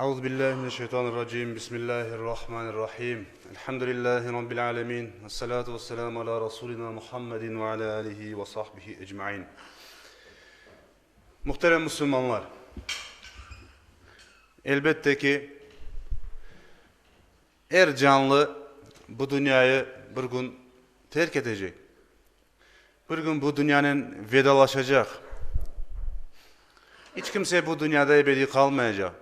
Euzubillahimineşşeytanirracim. Bismillahirrahmanirrahim. Elhamdülillahi Rabbil alemin. Vessalatu vesselamu ala Resulina Muhammedin ve ala alihi ve sahbihi ecmain. Muhterem Müslümanlar, elbette ki her canlı bu dünyayı bir gün terk edecek. Bir gün bu dünyanın vedalaşacak. Hiç kimse bu dünyada ebedi kalmayacak.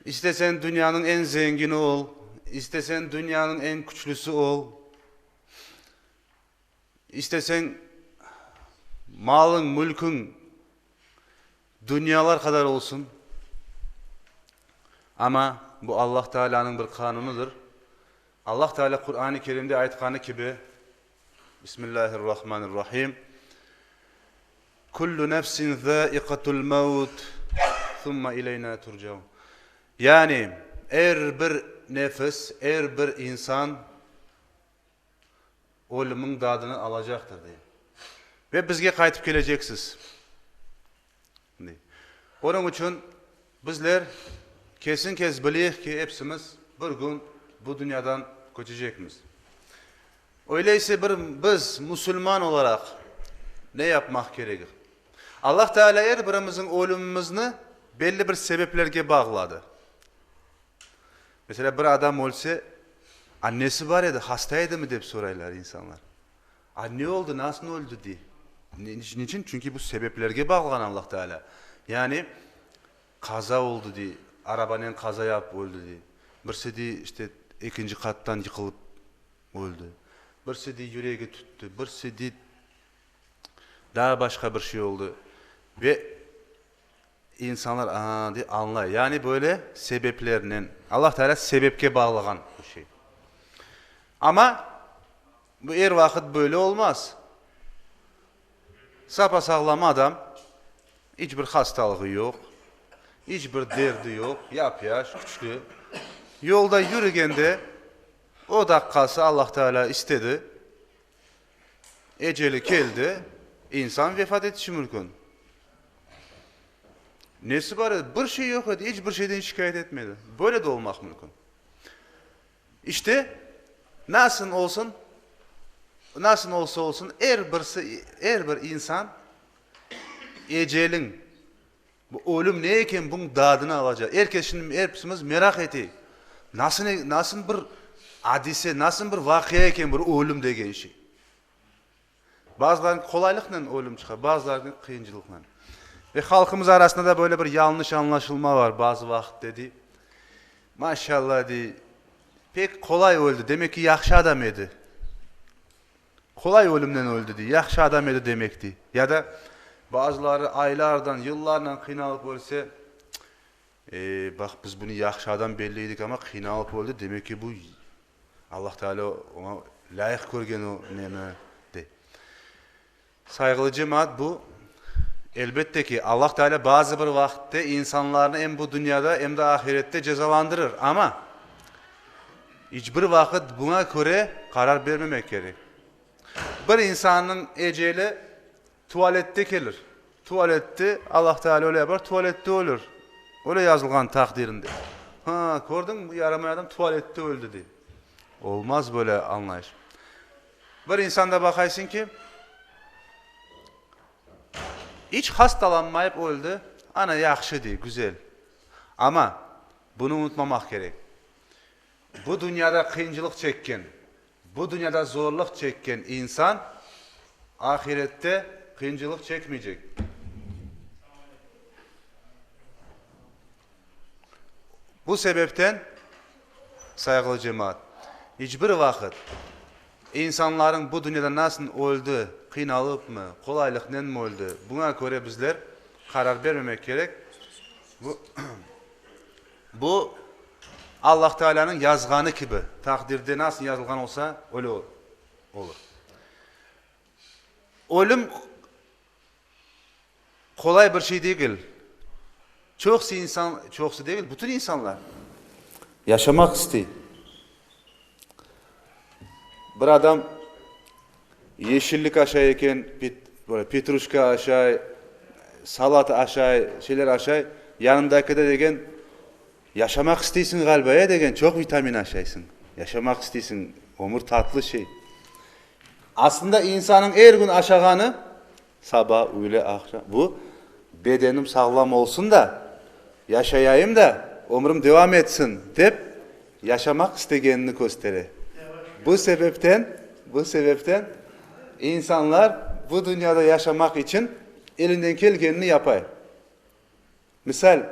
İstesen dünyanın en zengini ol, istesen dünyanın en güçlüsü ol, istesen malın, mülkün dünyalar kadar olsun. Ama bu Allah Teala'nın bir kanunudur. Allah Teala Kur'an-ı Kerim'de ayetkanı gibi Bismillahirrahmanirrahim. Kullu nefsin zâikatul mevt thumma ileyna turcaun. Yani her bir nefes, her bir insan ölümün dadını alacaktır diye. Ve bizge kaytıp geleceksiniz. Onun için bizler kesin kez biliyik ki hepsimiz bir gün bu dünyadan göçecekmiz. Öyleyse biz Müslüman olarak ne yapmak gerekir? Allah Teala her birimizin ölümümüzü belli bir sebeplerge bağladı. Mesela bir adam olsa, annesi var ya da hastaydı mı deyip sorarlar insanlar. Anne oldu, nasıl öldü diye. Niçin? Çünkü bu sebeplerge bağlanan Allah Teala. Yani kaza oldu diye, arabanın kaza yapıp öldü diye. Birisi diye işte ikinci kattan yıkılıp öldü. Birisi diye yüreği tuttu, birisi diye daha başka bir şey oldu. Ve İnsanlar diye anlay. Yani böyle sebeplerinin Allah Teala sebepke bağlagan bu şey. Ama bu her vakit böyle olmaz. Sapasağlam adam, hiçbir hastalığı yok, hiçbir derdi yok, yapyaş, güçlü. Yolda yürügende o dakikası Allah Teala istedi. Eceli geldi, insan vefat etişi mümkün. Nesi var? Bir şey yok idi. Hiçbir şeyden şikayet etmedi. Böyle de olmak mümkün. İşte nasıl olsa olsun her bir insan ecelin bu ölüm neyken bunun dadını alacak. Herkes şimdi hepimiz merak ediyor. Nasıl bir hadise, nasıl bir vakiyayken bir ölüm degen şey. Bazılarının kolaylıkla ölüm çıkar, bazılarının kıyıncılıkla. Ve halkımız arasında da böyle bir yanlış anlaşılma var bazı vakit dedi. Maşallah dedi, pek kolay öldü. Demek ki yaxşı adam idi. Kolay ölümden öldü diye. Yaxşı adam idi demekti. Ya da bazıları aylardan, yıllardan kıynalıp ölse, bak biz bunu yaxşı adam belliydik ama kıynalıp öldü. Demek ki bu Allah Teala ona layık görgen o neme de. Saygılı cemaat, bu elbette ki Allah Teala bazı bir vakitte insanlarını hem bu dünyada hem de ahirette cezalandırır. Ama hiçbir vakit buna göre karar vermemek gerek. Bir insanın eceli tuvalette gelir. Tuvalette Allah Teala öyle yapar, tuvalette ölür. Öyle yazılgan takdirinde. Gördün mü, yaramayan adam tuvalette öldü diye. Olmaz böyle anlayış. Bir insanda bakaysın ki hiç hastalanmayıp öldü. Ana yaxşı değil, güzel. Ama bunu unutmamak gerek. Bu dünyada kıyıncılık çekken, bu dünyada zorluk çekken insan ahirette kıyıncılık çekmeyecek. Bu sebepten saygılı cemaat, hiçbir vakit insanların bu dünyada nasıl öldü, kıynalıp mı, kolaylıkla mı öldü? Buna göre bizler karar vermemek gerek. Bu Allah Teala'nın yazganı gibi. Takdirde nasıl yazılgan olsa öyle olur. Ölüm kolay bir şey değil. Çoksu değil, bütün insanlar yaşamak istiyor. Bir adam yeşillik aşağıyken, böyle petruşka aşağı, salat aşağı, şeyler aşağı, yanındaki de degen Yaşamak isteysin galbaya degen çok vitamin aşaysın. Yaşamak isteysin, ömür tatlı şey. Aslında insanın her gün aşağanı sabah, öğle, akşam. Bu bedenim sağlam olsun da yaşayayım da ömrüm devam etsin deyip yaşamak istegenini gösterir. Bu sebepten insanlar bu dünyada yaşamak için elinden gelgenini yapar. Misal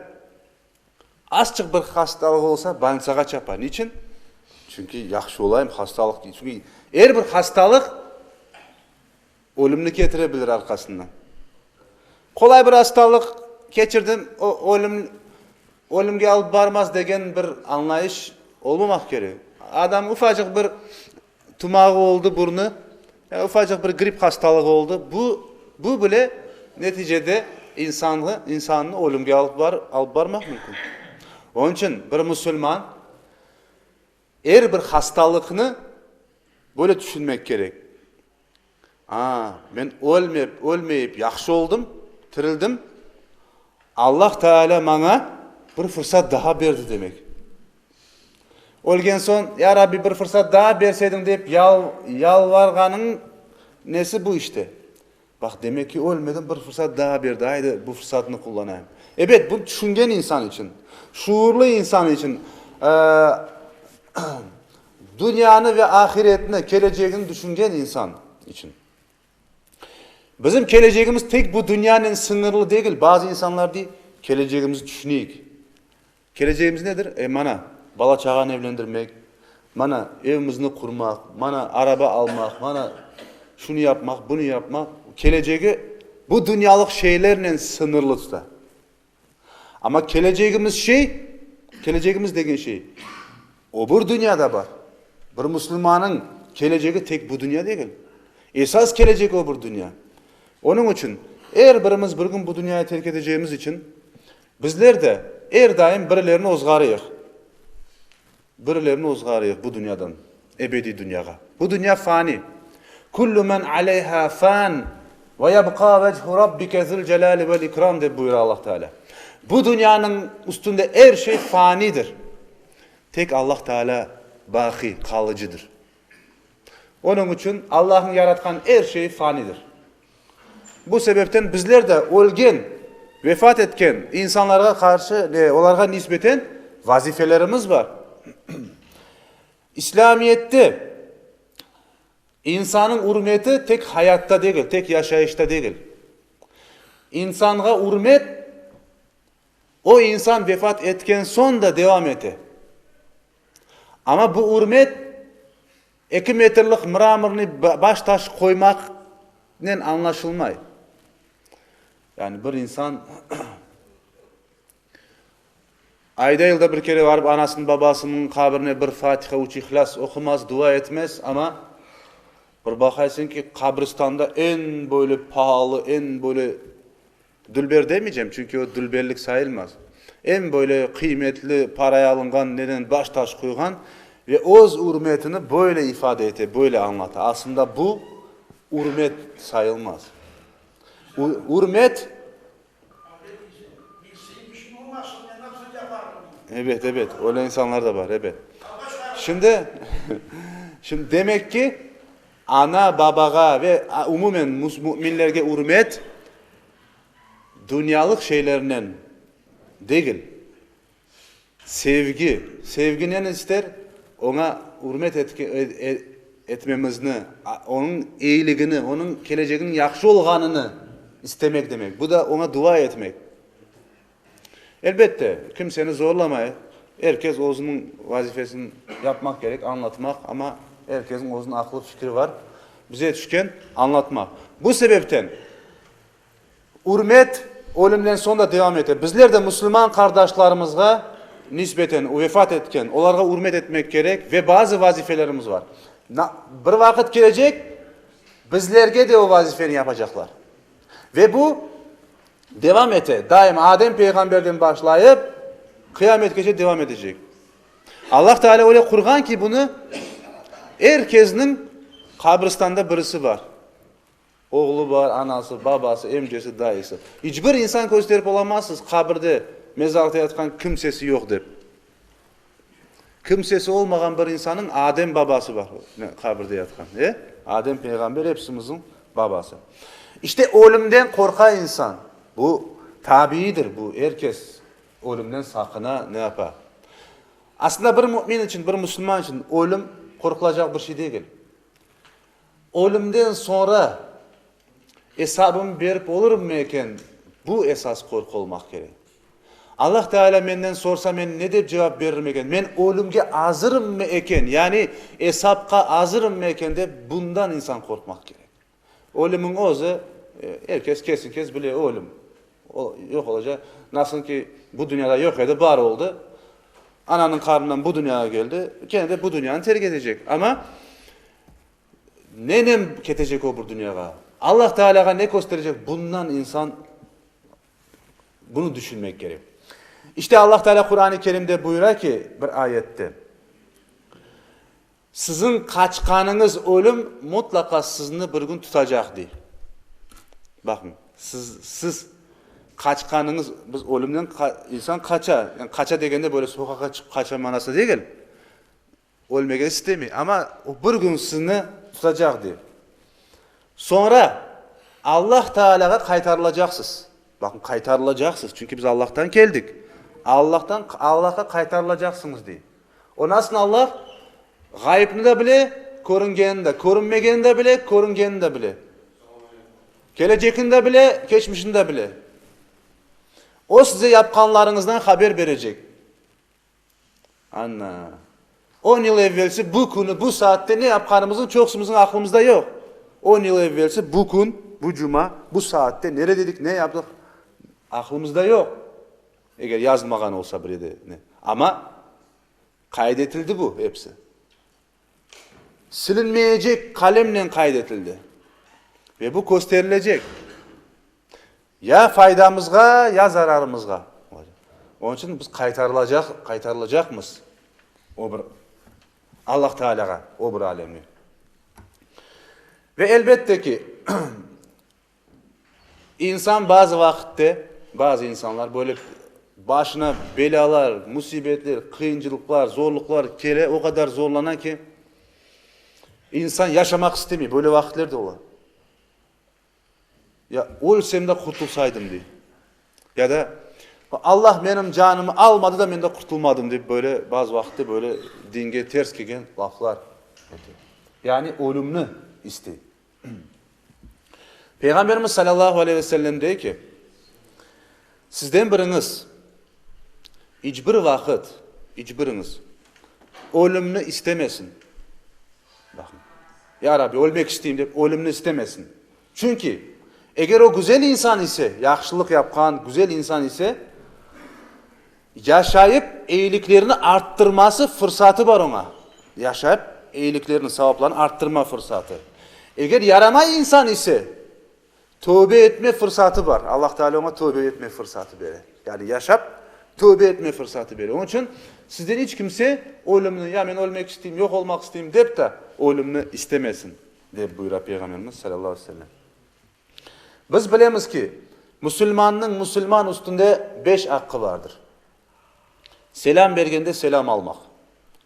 azıcık bir hastalık olsa bansaga çapar. Niçin? Çünkü yaxşı olayım hastalık değil. Çünkü her bir hastalık ölümlü getirebilir arkasından. Kolay bir hastalık geçirdim, o ölümge alıp barmaz degen bir anlayış olmamak gerek. Adam ufacık bir tumağı oldu burnu, ufacık bir grip hastalığı oldu. Bu bile neticede insanı ölümge alıp barmak mümkün. Onun için bir Müslüman her bir hastalıkını böyle düşünmek gerek. Ben ölmeyip yaxşı oldum, tirildim. Allah Teala bana bir fırsat daha verdi demek. Ölgen son, ya Rabbi bir fırsat daha verseydin deyip yalvarganın nesi bu işte. Bak demek ki ölmedim, bir fırsat daha verdi. Haydi bu fırsatını kullanayım. Evet, bu düşüngen insan için, şuurlu insan için, dünyanı ve ahiretini, geleceğini düşüngen insan için. Bizim geleceğimiz tek bu dünyanın sınırlı değil. Bazı insanlar değil, geleceğimizi düşüneyik. Geleceğimiz nedir? Mana bala çağını evlendirmek, mana evimizni kurmak, mana araba almak, mana şunu yapmak, bunu yapmak. Geleceği bu dünyalık şeylerle sınırlı tutar. Ama geleceğimiz degen şey, öbür dünyada var. Bir Müslümanın geleceği tek bu dünya değil. Esas gelecek öbür dünya. Onun için eğer birimiz bir gün bu dünyayı terk edeceğimiz için bizler de her daim birilerini ozgarıyıq. Birilerini ozgarıyıq bu dünyadan, ebedi dünyaya. Bu dünya fani. Kullu men aleyha fan ve yabqa vechhu rabbike zul celali vel ikram de buyuruyor Allah Teala. Bu dünyanın üstünde her şey fanidir. Tek Allah Teala baki, kalıcıdır. Onun için Allah'ın yaratkan her şey fanidir. Bu sebepten bizler de ölgen, vefat etken insanlara karşı, onlara nispeten vazifelerimiz var. İslamiyet'te insanın hürmeti tek hayatta değil, tek yaşayışta değil. İnsana hürmet o insan vefat etken son da devam ete. Ama bu hürmet 2 metrelik mıramırını baş taş koymak anlaşılmay. Yani bir insan ayda yılda bir kere varıp anasının babasının kabrine bir Fatiha uç İhlas okumaz, dua etmez ama bir bakaysın ki kabristanda en böyle pahalı, en böyle dülber demeyeceğim çünkü o dülberlik sayılmaz. En böyle kıymetli paraya alıngan neden baş taş koygan ve öz hürmetini böyle ifade ete, böyle anlatır. Aslında bu hürmet sayılmaz. Hürmet evet öyle insanlar da var evet. Şimdi demek ki ana babaga ve umumen müminlerge hürmet dünyalık şeylerinden değil. Sevgi ne ister? Ona hürmet etmemizni, onun iyiliğini, onun geleceğinin yaxşı olganını istemek demek. Bu da ona dua etmek. Elbette kimseni zorlamayı, herkes özünün vazifesini yapmak gerek, anlatmak ama herkesin özünün aklı fikri var. Bize düşken anlatmak. Bu sebepten hürmet ölümden sonra devam eder. Bizler de Müslüman kardeşlerimizle nispeten vefat etken, onlara hürmet etmek gerek ve bazı vazifelerimiz var. Bir vakit gelecek, bizlerge de o vazifeni yapacaklar. Ve bu devam ete. Daim Adem peygamberden başlayıp kıyamet devam edecek. Allah Teala öyle kurgan ki bunu herkesinin kabristanda birisi var. Oğlu var, anası, babası, emcesi, dayısı. Hiçbir insan gösterip olamazsınız kabirde mezarda yatkan kimsesi yok deyip. Kimsesi olmagan bir insanın Adem babası var. Kabirde yatkan. Adem peygamber hepsimizin babası. İşte ölümden korkan insan. Bu tabiidir bu. Herkes ölümden sakına ne yapar? Aslında bir mümin için, bir Müslüman için ölüm korkulacak bir şey değil. Ölümden sonra hesabım berip olurum mu eken, bu esas korku olmak gerek. Allah Teala menden sorsa men ne dep cevap veririm eken? Men ölümge hazırım mı eken? Yani hesapka hazırım mı eken de bundan insan korkmak gerek. Ölümün ozu herkes kesin kes bile ölüm. O yok olacak. Nasıl ki bu dünyada yok edi, var oldu. Ananın karnından bu dünyaya geldi. Kendi de bu dünyanı terk edecek. Ama nenem ketecek o bu dünyaya? Allah Teala'ya ne gösterecek? Bundan insan bunu düşünmek gerek. İşte Allah Teala Kur'an-ı Kerim'de buyuruyor ki bir ayette. Sizin kaçkanınız ölüm mutlaka sizni bir gün tutacak diye. Bakın siz kaçkanınız, biz ölümden insan kaça. Yani kaça degende böyle sokaka çıkıp kaça manası değil. Ölmege istemiyor ama o bir gün sizni tutacak diye. Sonra Allah Teala'ya kaytarılacaksınız. Bakın kaytarılacaksınız. Çünkü biz Allah'tan geldik. Allah'a kaytarılacaksınız diye. O nasıl Allah? Gayipni de bile, görüngenini de, görünmegeni de bile, görüngenini de bile. Gelecekini de bile, geçmişini de bile. O size yapkanlarınızdan haber verecek. Anna. 10 yıl evvelsi bu günü, bu saatte ne yapkanımızın çoğusumuzun aklımızda yok. 10 yıl evvelsi bu gün, bu cuma, bu saatte neredeydik, ne yaptık? Aklımızda yok. Eğer yazmagan olsa bile de ne. Ama kaydetildi bu hepsi. Silinmeyecek kalemle kaydetildi. Ve bu gösterilecek. Ya faydamızga ya zararımızga. Onun için biz kaytarılacakmız. O bir Allah Teala'ya, o bir alemi. Ve elbette ki insan bazı vakitte, bazı insanlar böyle başına belalar, musibetler, kıyıncılıklar, zorluklar kere o kadar zorlanan ki insan yaşamak istemiyor. Böyle vakitler de olur. Ya ölsem de kurtulsaydım diye. Ya da Allah benim canımı almadı da ben de kurtulmadım diye böyle bazı vakitte böyle dinge ters gelen laflar. Yani ölümünü isteyin. Peygamberimiz sallallahu aleyhi ve sellem diyor ki sizden biriniz hiçbir vakit hiçbiriniz ölümünü istemesin. Bakın. Ya Rabbi ölmek isteyeyim deyip ölümünü istemesin. Çünkü eğer o güzel insan ise, yaxşılık yapkan güzel insan ise yaşayıp iyiliklerini arttırması fırsatı var ona. Yaşayıp iyiliklerini, sevaplarını arttırma fırsatı. Eğer yaramay insan ise tövbe etme fırsatı var. Allah Teala ona tövbe etme fırsatı verir. Yani yaşayıp tövbe etme fırsatı verir. Onun için sizden hiç kimse ölümünü, ya ben ölmek isteyeyim, yok olmak isteyeyim deyip de ölümünü istemesin diye buyuruyor Peygamberimiz sallallahu aleyhi ve sellem. Biz bilemiz ki Müslüman üstünde 5 hakkı vardır. Selam bergende selam almak.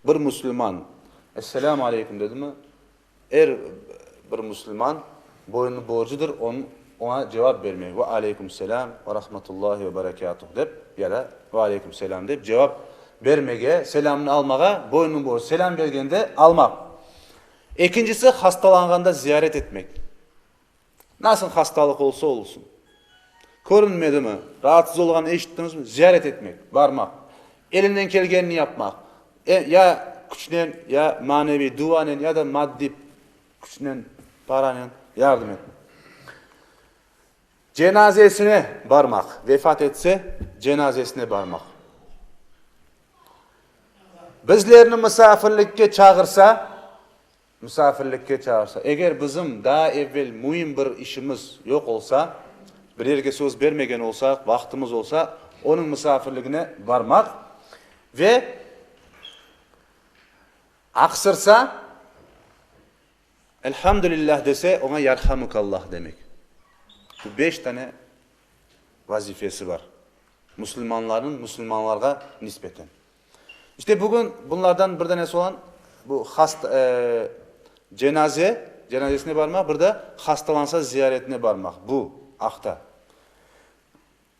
Bir Müslüman Esselamu aleyküm dedi mi? Bir Müslüman boyunlu borcudur ona cevap vermek. Ve aleyküm selam ve rahmetullahi ve berekatuhu deyip ya da ve aleyküm selam deyip cevap vermeye, selamını almaya boyunlu borcu. Selam bergende almak. İkincisi hastalanganda ziyaret etmek. Nasıl hastalık olsa olsun. Görünmedi mi? Rahatsız olganı eşittiniz mi? Ziyaret etmek, varmak. Elinden gelgenini yapmak. Ya küçünen, ya manevi, duanen ya da maddi küçünen, paranen yardım etmek. Cenazesine varmak. Vefat etse cenazesine varmak. Bizlerini misafirlikке çağırsa, eğer bizim daha evvel mühim bir işimiz yok olsa, bir yerge söz vermegen olsa, vaktimiz olsa, onun misafirliğine varmak ve aksırsa, elhamdülillah dese ona yarhamukallah demek. Bu 5 tane vazifesi var. Müslümanların Müslümanlarga nispeten. İşte bugün bunlardan bir tanesi olan bu cenazesine barmak, burada hastalansa ziyaretine barmak. Bu akta.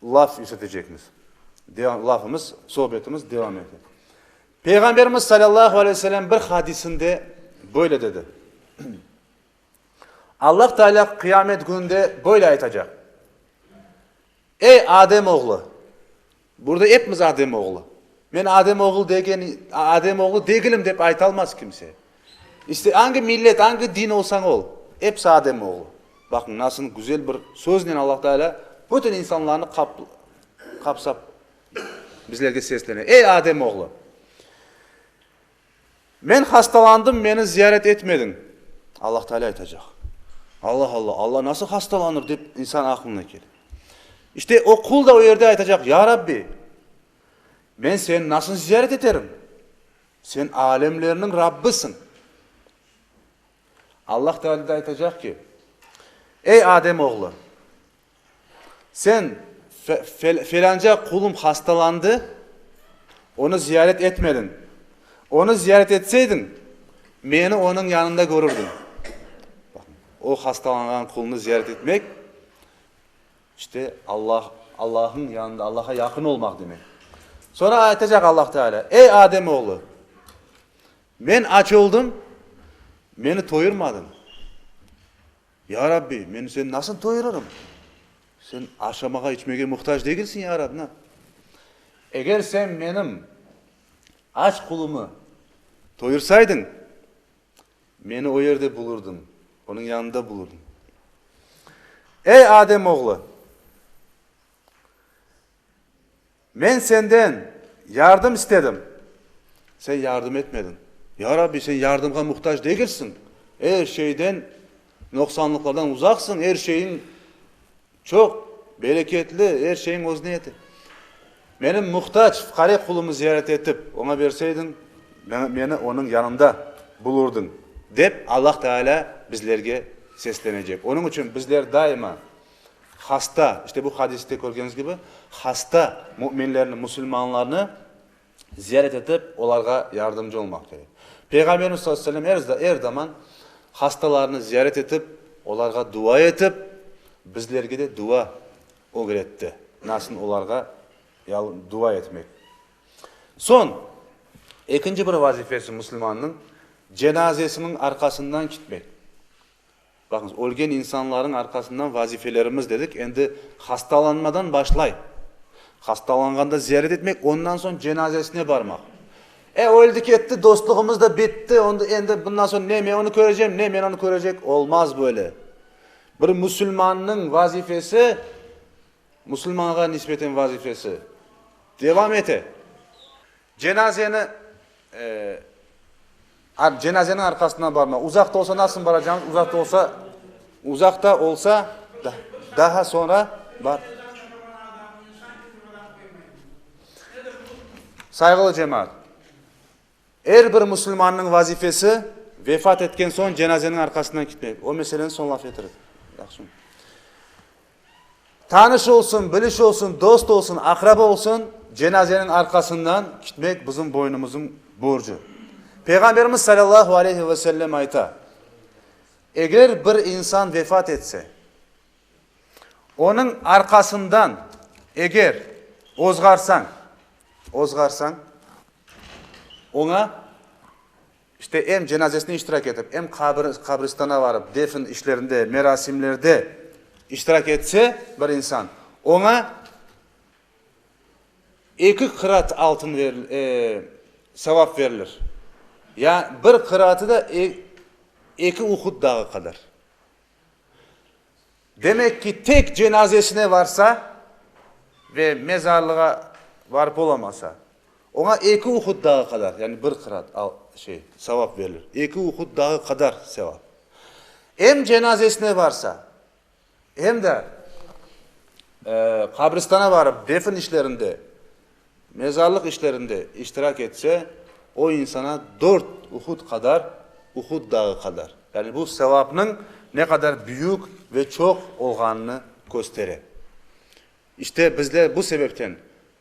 Laf işletecekmiz. Lafımız, sohbetimiz devam ediyor. Peygamberimiz sallallahu aleyhi ve sellem bir hadisinde böyle dedi. Allah Teala kıyamet gününde böyle aytacak. Ey Adem oğlu. Burada hepimiz Adem oğlu. Men Adem oğlu değilim dep aytalmaz kimse. İşte hangi millet, hangi din olsan ol. Hepsi Adem oğlu. Bakın nasıl güzel bir sözle Allah Teala bütün insanlarını kapsap bizlerge sesleniyor. Ey Adem oğlu. Men hastalandım, beni ziyaret etmedin. Allah Teala aytacak. Allah Allah, Allah nasıl hastalanır dep insan aklına gelir. İşte o kul da o yerde aytacak. Ya Rabbi, ben seni nasıl ziyaret ederim? Sen alemlerinin Rabbisin. Allah Teala da aytacak ki, ey Adem oğlu, sen falanca kulum hastalandı, onu ziyaret etmedin. Onu ziyaret etseydin, beni onun yanında görürdün. Bakın, o hastalanan kulunu ziyaret etmek, işte Allah'ın yanında, Allah'a yakın olmak demek. Sonra aytacak Allah Teala, ey Adem oğlu, ben aç oldum, beni doyurmadın. Ya Rabbi, beni sen nasıl doyururum? Sen aşamağa içmeye muhtaç değilsin ya Rabbi. Eğer sen benim aç kulumu doyursaydın, beni o yerde bulurdun, onun yanında bulurdun. Ey Adem oğlu, ben senden yardım istedim, sen yardım etmedin. Ya Rabbi, sen yardımga muhtaç değilsin. Her şeyden, noksanlıklardan uzaksın. Her şeyin çok bereketli, her şeyin öz niyeti. Benim muhtaç, fakir kulumu ziyaret etip ona verseydin, beni onun yanında bulurdun. Dep Allah Teala bizlerge seslenecek. Onun için bizler daima hasta, işte bu hadiste gördüğünüz gibi hasta müminlerini, Müslümanlarını ziyaret edip onlara yardımcı olmak gerek. Peygamberimiz sallallahu aleyhi ve sellem her zaman hastalarını ziyaret edip onlara dua edip bizlerge de dua öğretti. Nasıl onlara dua etmek. Son ikinci bir vazifesi Müslümanın cenazesinin arkasından gitmek. Bakın, ölgen insanların arkasından vazifelerimiz dedik. Endi hastalanmadan başlay. Hastalanganda ziyaret etmek, ondan sonra cenazesine barmak. Öldü gitti, dostluğumuz da bitti. Endi bundan sonra ne men onu göreceğim, ne men onu görecek. Olmaz böyle. Bir Müslümanın vazifesi, Müslümana nispeten vazifesi. Devam ete. Cenazenin arkasından barmak. Uzakta olsa nasıl baracağımız? Uzakta olsa daha sonra bar. Saygılı cemaat. Her bir Müslümanın vazifesi vefat etken son cenazenin arkasından gitmek. O meselenin son laf getirir. Tanış olsun, biliş olsun, dost olsun, akraba olsun, cenazenin arkasından gitmek bizim boynumuzun borcu. Peygamberimiz sallallahu aleyhi ve sellem ayta, eğer bir insan vefat etse, onun arkasından eğer ozgarsan, ona işte hem cenazesine iştirak edip, hem kabristana varıp, defin işlerinde, merasimlerde iştirak etse bir insan, ona 2 kırat altın sevap verilir. Ya bir kıratı da 2 Uhud dağı kadar. Demek ki tek cenazesine varsa ve mezarlığa varıp olamasa, ona 2 Uhud dağı kadar, yani bir kırat sevap verilir. 2 Uhud dağı kadar sevap. Hem cenazesine varsa, hem de kabristana varıp defin işlerinde, mezarlık işlerinde iştirak etse, o insana 4 Uhud dağı kadar. Yani bu sevabının ne kadar büyük ve çok olganını gösterir. İşte bizler bu sebepten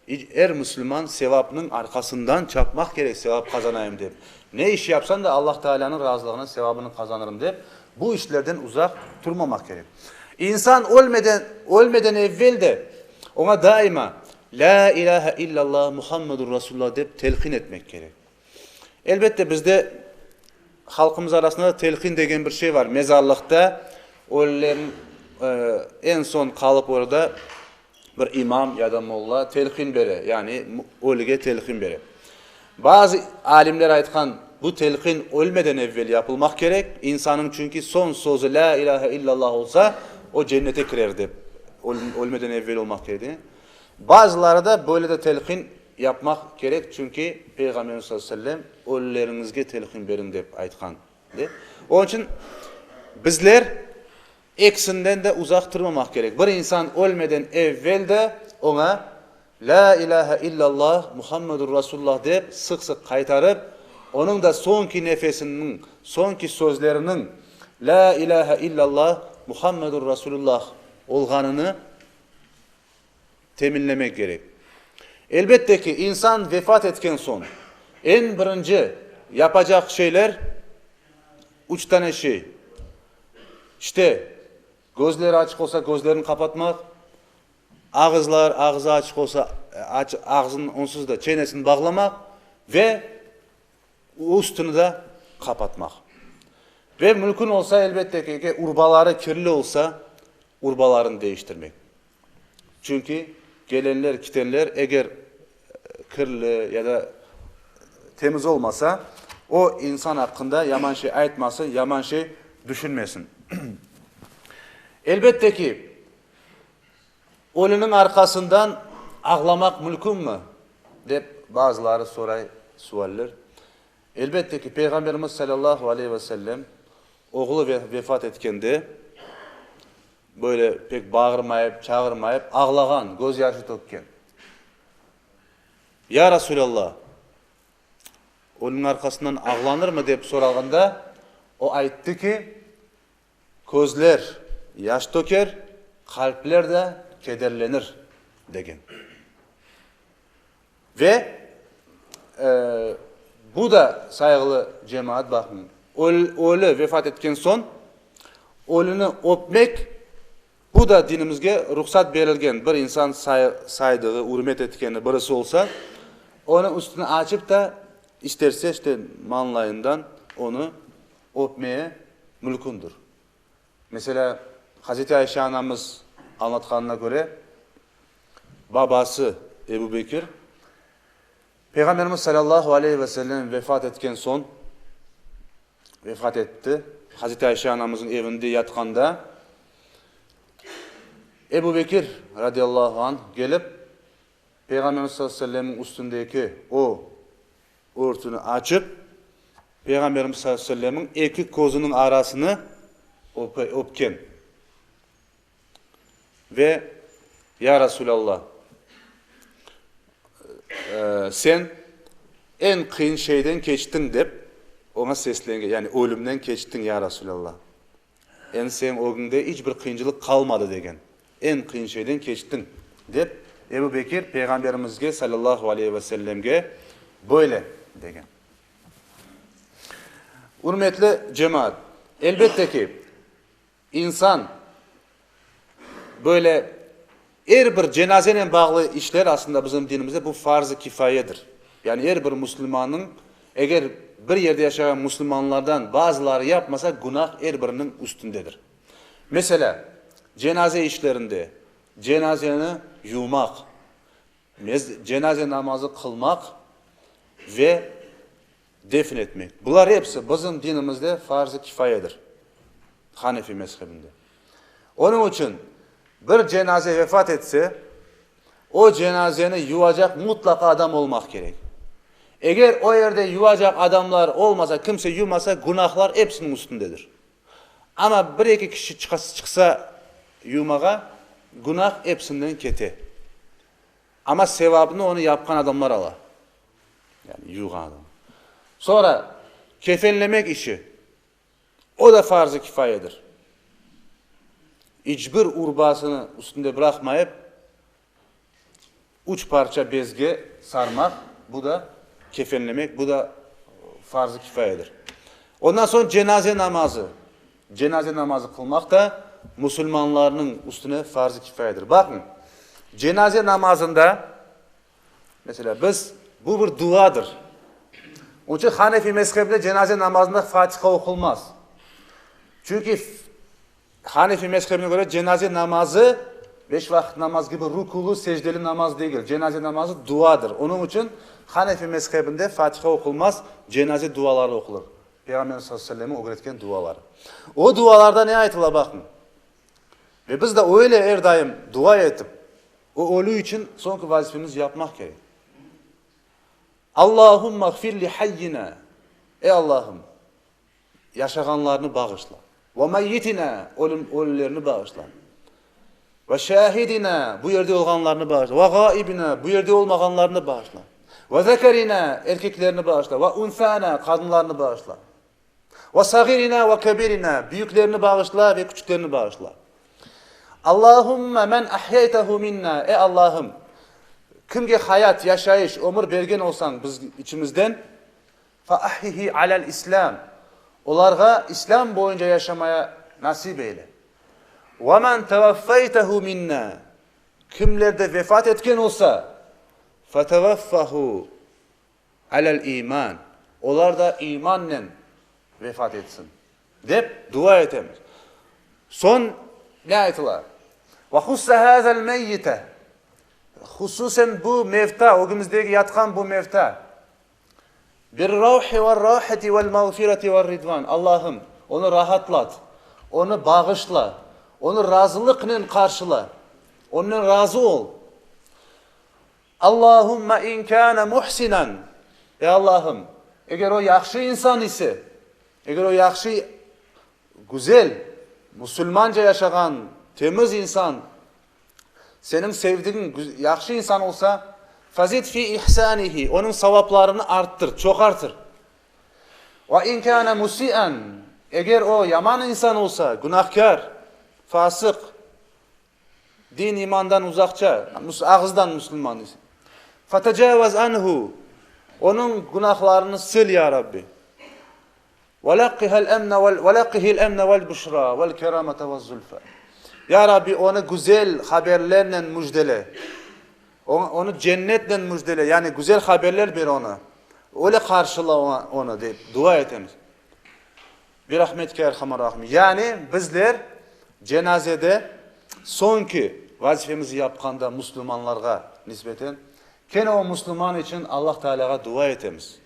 Her Müslüman sevapının arkasından çapmak gerek, sevap kazanayım deyip. Ne iş yapsan da Allah Teala'nın razılığını, sevabını kazanırım deyip bu işlerden uzak durmamak gerek. İnsan ölmeden evvel de ona daima La ilahe illallah Muhammedur Resulullah deyip telkin etmek gerek. Elbette bizde halkımız arasında da telkin degen bir şey var. Mezarlıkta ölülerin en son kalıp orada bir imam ya da molla telkin bere. Yani ölüge telkin bere. Bazı alimler aytkan bu telkin ölmeden evvel yapılmak gerek. İnsanın çünkü son sözü la ilahe illallah olsa o cennete girer deyip ölmeden evvel olmak gerek. Bazıları da böyle de telkin yapmak gerek çünkü Peygamberimiz sallallahu aleyhi ve sellem ölülerinizge telkin verin deyip aytkan. Onun için bizler eksinden de uzak durmamak gerek. Bir insan ölmeden evvel de ona La ilahe illallah Muhammedur Resulullah deyip sık sık kaytarıp onun da sonki nefesinin, sonki sözlerinin La ilahe illallah Muhammedur Resulullah olganını teminlemek gerek. Elbette ki insan vefat etken son en birinci yapacak şeyler 3 tane şey. İşte gözleri açık olsa gözlerini kapatmak, ağızı açık olsa ağzının onsuz da çenesini bağlamak ve üstünü de kapatmak. Ve mümkün olsa elbette ki urbaları kirli olsa urbalarını değiştirmek. Çünkü gelenler, gitenler eğer kirli ya da temiz olmasa o insan hakkında yaman şey aytmasın, yaman şey düşünmesin. Elbette ki ölünün arkasından ağlamak mümkün mü? Deyip bazıları soruyorlar. Elbette ki Peygamberimiz sallallahu aleyhi ve sellem oğlu vefat etkende böyle pek bağırmayıp, çağırmayıp, ağlagan, gözyaşı dökken. Ya Resulallah, onun arkasından ağlanır mı deyip soralganda o ayttı ki gözler yaş döker, kalpler de kederlenir degen. Ve bu da saygılı cemaat bakın. Ölü vefat etken son ölünü öpmek bu da dinimizge ruhsat verilgen. Bir insan saydığı, hürmet etkeni birisi olsa onun üstünü açıp da isterse işte manlayından onu öpmeye mümkündür. Mesela Hazreti Ayşe anamız anlatkanına göre babası Ebu Bekir Peygamberimiz sallallahu aleyhi ve sellem vefat etken son vefat etti. Hazreti Ayşe anamızın evinde yatkanda Ebu Bekir radıyallahu anh gelip Peygamberimiz sallallahu aleyhi ve sellem'in üstündeki o örtünü açıp Peygamberimiz sallallahu aleyhi ve sellem'in iki kozunun arasını öpken. Ve ya Resulallah sen en kıyın şeyden geçtin deyip ona seslengen. Yani ölümden geçtin ya Resulallah. Sen o günde hiçbir kıyıncılık kalmadı degen. En kıyın şeyden geçtin deyip Ebu Bekir Peygamberimizge sallallahu aleyhi ve sellem'ge böyle degen. Hürmetli cemaat, elbette ki insan böyle her bir cenazeyle bağlı işler aslında bizim dinimizde bu farz-ı kifayedir. Yani her bir Müslümanın eğer bir yerde yaşayan Müslümanlardan bazıları yapmasa günah her birinin üstündedir. Mesela cenaze işlerinde cenazeni yumak, cenaze namazı kılmak ve defnetmek. Bunlar hepsi bizim dinimizde farz-ı kifayedir. Hanefi mezhebinde. Onun için bir cenaze vefat etse o cenazeni yuvacak mutlaka adam olmak gerek. Eğer o yerde yuvacak adamlar olmasa, kimse yumasa günahlar hepsinin üstündedir. Ama bir iki kişi çıksa yumağa günah hepsinden kete. Ama sevabını onu yapan adamlar ala. Yani yuğan adam. Sonra kefenlemek işi o da farz-ı kifayedir. Hiçbir urbasını üstünde bırakmayıp 3 parça bezge sarmak, bu da kefenlemek, bu da farz-ı kifayedir. Ondan sonra cenaze namazı. Cenaze namazı kılmak da Müslümanların üstüne farz-ı kifayedir. Bakın, cenaze namazında mesela bu bir duadır. Onun için Hanefi mezhebinde cenaze namazında Fatiha okunmaz. Çünkü Hanefi mezhebine göre cenaze namazı 5 vakit namaz gibi rukulu, secdeli namaz değil. Cenaze namazı duadır. Onun için Hanefi mezhebinde Fatiha okunmaz, cenaze duaları okunur. Peygamber sallallahu aleyhi ve sellem'in öğretken duaları. O dualarda ne ayetiler bakın. Ve biz de öyle her daim dua etip o ölü için sonki vazifemiz yapmak gerek. Allahumma gfir li hayyina. Ey Allah'ım, yaşaganlarını bağışla. Ve meyyitina, ölülerini bağışla. Ve şahidina, bu yerde olganlarını bağışla. Ve gaibina, bu yerde olmaganlarını bağışla. Ve zekerina, erkeklerini bağışla. Ve unfana, kadınlarını bağışla. Ve sagirina ve kebirina, büyüklerini bağışla ve küçüklerini bağışla. Allahümme men ahyaytehu minna, ey Allah'ım, kimge hayat, yaşayış, ömür bergen olsan biz içimizden, fa ahyihi alel İslam, onlarga İslam boyunca yaşamaya nasip eyle. Ve men tevaffaytehu minna, kimlerde vefat etken olsa, fa tevaffahu alel iman, onlar da imanla vefat etsin. Dep dua etemiz. Son ne ayetiler? Ve hussa hazel meyyite, hususen bu mevta, o günümüzdeki yatkan bu mevta, bir ruhi ve rahati vel mağfireti ve ridvan. Allah'ım onu rahatlat, onu bağışla, onu razılıkla karşıla, ondan razı ol. Allahümme in kâne muhsinan, ey Allah'ım, eğer o yakşı insan ise, eğer o yakşı, güzel, Müslümanca yaşayan, temiz insan, senin sevdiğin yakşı insan olsa, fazid fi ihsanihi, onun sevaplarını arttır, çok artır. Ve in kana musian, eğer o yaman insan olsa, günahkar, fasık, din imandan uzakça, ağızdan Müslüman ise, fatecavaz anhu, onun günahlarını sil ya Rabbi. Ve laqqihil emne vel büşra vel keramete vel zulfa. Ya Rabbi onu güzel haberlerle müjdele. Onu cennetle müjdele. Yani güzel haberler ver ona. Öyle karşıla onu deyip dua etemiz. Bir rahmetke erhamar rahmi. Yani bizler cenazede sonki vazifemizi yapkanda Müslümanlarga nispeten kene o Müslüman için Allah Teala'ga dua etemiz.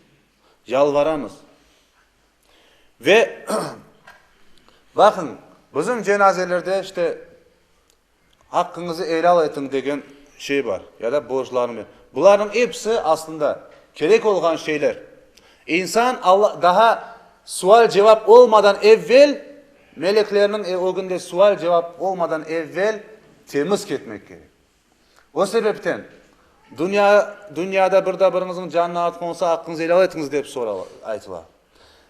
Yalvaramız. Ve bakın bizim cenazelerde işte hakkınızı helal etin degen şey var ya da borçlarını. Bunların hepsi aslında gerek olan şeyler. İnsan daha sual cevap olmadan evvel meleklerinin o günde sual cevap olmadan evvel temiz ketmek gerek. O sebepten dünyada birinizin canına at konsa hakkınızı helal etiniz deyip aytılar.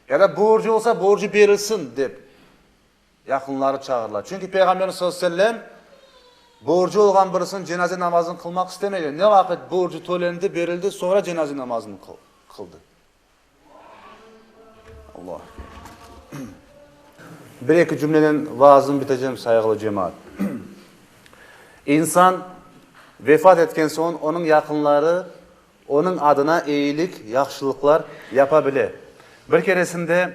Ya da borcu olsa borcu verilsin deyip yakınları çağırırlar. Çünkü Peygamberimiz sallallahu aleyhi ve sellem borcu olan birisinin cenaze namazını kılmak istemedi. Ne vakit borcu tölendi, verildi, sonra cenaze namazını kıldı. Allah. Bir iki cümleden vaazımı biteceğim saygılı cemaat. İnsan vefat etken son onun yakınları onun adına iyilik, yaxşılıklar yapabilir. Bir keresinde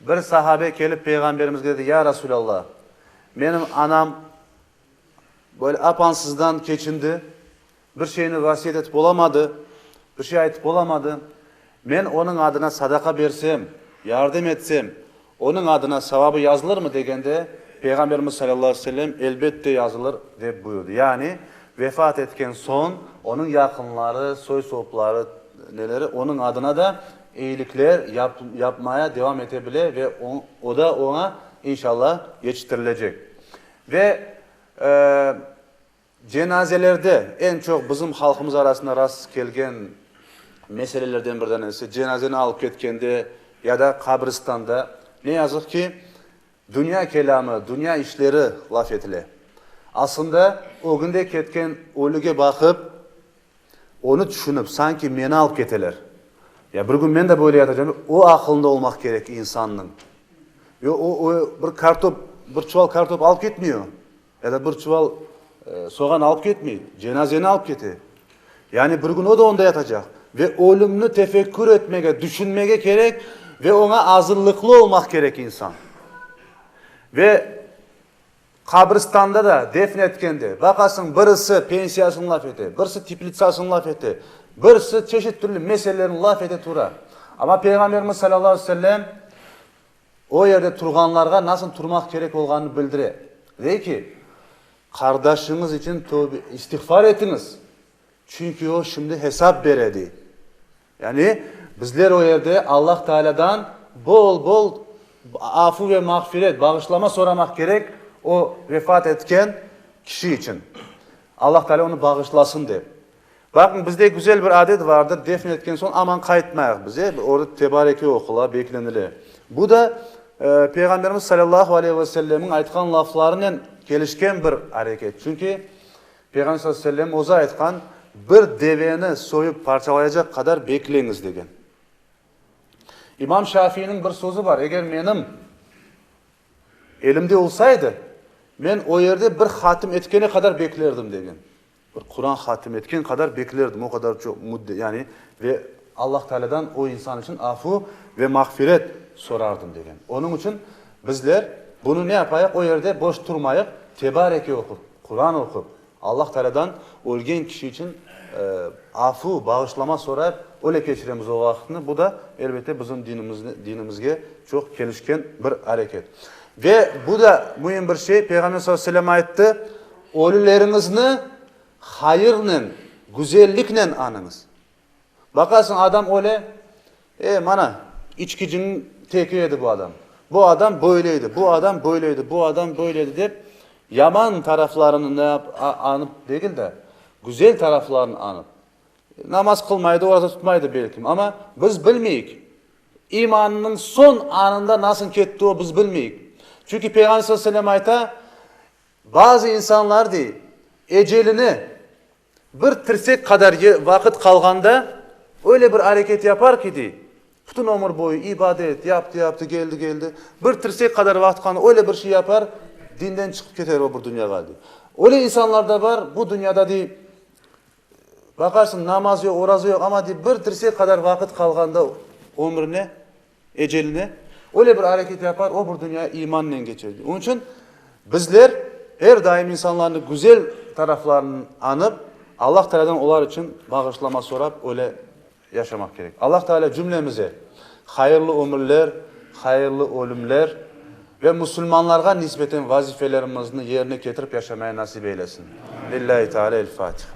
bir sahabe gelip Peygamberimiz dedi, ya Resulallah, benim anam böyle apansızdan keçindi, bir şeyini vasiyet etip olamadı, bir şey aytıp olamadı. Ben onun adına sadaka versem, yardım etsem, onun adına sevabı yazılır mı degende, Peygamberimiz sallallahu aleyhi ve sellem elbette yazılır deyip buyurdu. Yani vefat etken son onun yakınları, soy sopları neleri onun adına da iyilikler yapmaya devam edebilir ve o da ona inşallah yetiştirilecek. Ve cenazelerde en çok bizim halkımız arasında rast gelgen meselelerden bir tanesi cenazeni alıp ketkende ya da kabristanda ne yazık ki dünya kelamı, dünya işleri laf etile. Aslında o günde ketken ölüge bakıp onu düşünüp sanki meni alıp keteler. Ya bir gün ben de böyle yatacağım. O aklında olmak gerek insanın. O bir kartop, bir çuval kartop alıp gitmiyor. Ya da bir çuval soğan alıp gitmiyor. Cenazeni alıp gitti. Yani bir gün o da onda yatacak. Ve ölümünü tefekkür etmeye, düşünmeye gerek ve ona hazırlıklı olmak gerek insan. Ve kabristanda da defnetkende bakasın birisi pensiyasını laf ete, birisi tiplitsasını laf ete, birisi çeşit türlü meselelerini laf ete tura. Ama Peygamberimiz sallallahu aleyhi ve sellem o yerde turganlarga nasıl turmak gerek olganını bildire. Dey ki, kardeşiniz için tövbe istiğfar etiniz. Çünkü o şimdi hesap beredi. Yani bizler o yerde Allah Teala'dan bol bol afu ve mağfiret, bağışlama soramak gerek o vefat etken kişi için. Allah Teala onu bağışlasın der. Bakın bizde güzel bir adet vardır. Defnetken son aman kayıtmayak bize. Orada tebareke okula, beklenile. Bu da Peygamberimiz sallallahu aleyhi ve sellemin aytkan laflarıyla gelişken bir hareket. Çünkü Peygamber sallallahu aleyhi ve sellem oza aytkan bir deveni soyup parçalayacak kadar bekleyiniz degen. İmam Şafii'nin bir sözü var. Eğer benim elimde olsaydı, ben o yerde bir hatim etkene kadar beklerdim degen. Bir Kur'an hatim etken kadar beklerdim. O kadar çok müddet yani ve Allah Teala'dan o insan için afu ve mağfiret sorardım degen. Onun için bizler bunu ne yapayak? O yerde boş durmayak, tebareke okup, Kur'an okup, Allah Teala'dan ölgen kişi için afu, bağışlama sorar, öyle geçiremiz o vaktini. Bu da elbette bizim dinimizge çok gelişken bir hareket. Ve bu da mühim bir şey. Peygamber sallallahu aleyhi ve sellem aytti. Ölülerinizni hayırla, güzellikle anınız. Bakarsın adam öyle, mana içkicinin tekiydi bu adam. Bu adam böyleydi, bu adam böyleydi, bu adam böyleydi deyip yaman taraflarını anıp değil de güzel taraflarını anıp. Namaz kılmaydı, orada tutmaydı belki ama biz bilmeyik. İmanının son anında nasıl kettiği biz bilmeyik. Çünkü Peygamber sallallahu aleyhi ve sellem ayta bazı insanlar değil, ecelini bir tirsek kadar vakit kalganda öyle bir hareket yapar ki değil. Bütün ömür boyu ibadet yaptı, geldi. Bir tirsek kadar vakit kalganda öyle bir şey yapar, dinden çıkıp keter o bu dünyaya. Öyle insanlar da var, bu dünyada değil, bakarsın namaz yok, oraz yok ama değil, bir tirsek kadar vakit kalganda ömrüne, eceline öyle bir hareket yapar, o bu dünyaya imanla geçer. Onun için bizler her daim insanların güzel taraflarını anıp Allah Teala'dan onlar için bağışlama sorap öyle yaşamak gerek. Allah Teala cümlemize hayırlı ömürler, hayırlı ölümler ve Müslümanlarga nispeten vazifelerimizni yerine getirip yaşamaya nasip eylesin. Lillahi Teala el-Fatiha.